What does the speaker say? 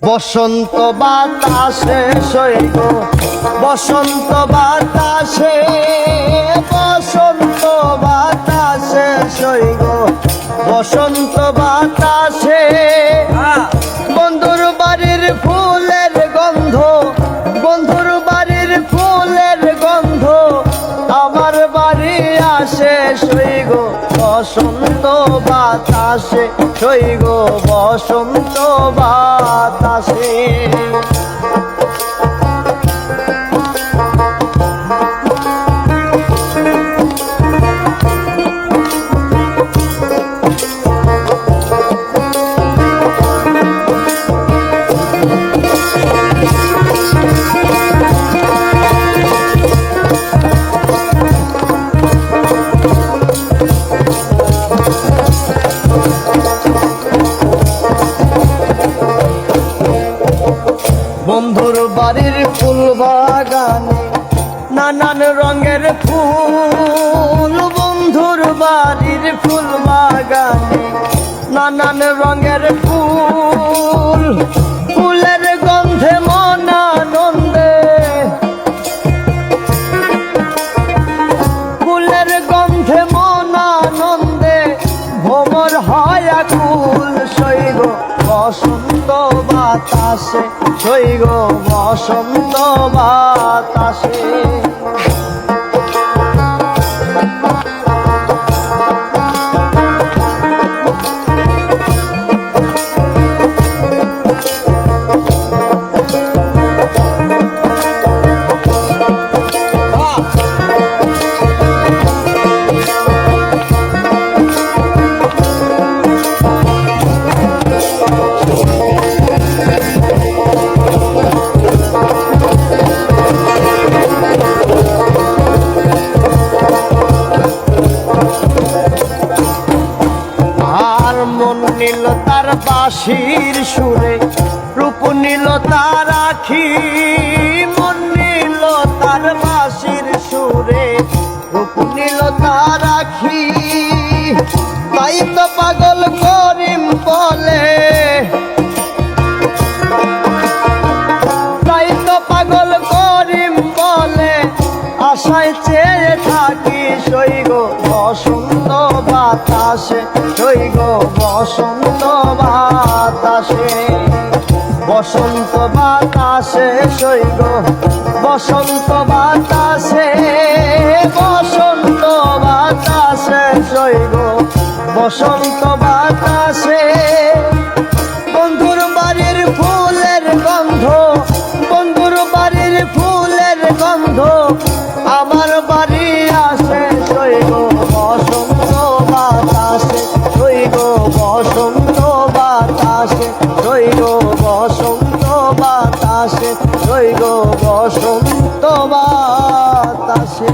বসন্ত বাতাসে সইব বসন্ত বাতাসে বসন্ত বাতাসে সইব বসন্ত বাতাসে বন্ধুর বাড়ির ফুলের গন্ধ বন্ধুর বাড়ির ফুলের গন্ধ আমার বাড়ি আসে সইগ বসন্ত বাতাসে সইগ বসন্ত বাতাসে বন্ধুর বাড়ির ফুল বাগানে নানান রঙের ফুল বন্ধুর বাড়ির ফুল বাগানে নানান রঙের ফুল ফুলের গন্ধে মন আনন্দে ফুলের গন্ধে মন আনন্দে ভ্রমর হয় আকুল সইগ বসন্ত বাতাসে সইগ বসন্ত বাতাসে নীল তার বাঁশির সুরে রূপ নীল তার আখি মন নীল তার বাঁশির সুরে রূপ নীল তার আখি তাই তো পাগল করিম বলে তাই তো পাগল করিম বলে আশায় চেয়ে থাকি সইগ বসন্ত বাতাসে সইগ বসন্ত বাতাসে বসন্ত বাতাসে সইগ বসন্ত বাতাসে বসন্ত বাতাসে সইগ বসন্ত বাতাসে বন্ধুর বাড়ির ফুলের গন্ধ বন্ধুর বাড়ির ফুলের গন্ধ আমার বাড়ি আসে সইগ বসন্ত বাতাসে সইগ বসন্ত বাতাসে সইগ বসন্ত বাতাসে সইগ বসন্ত বাতাসে।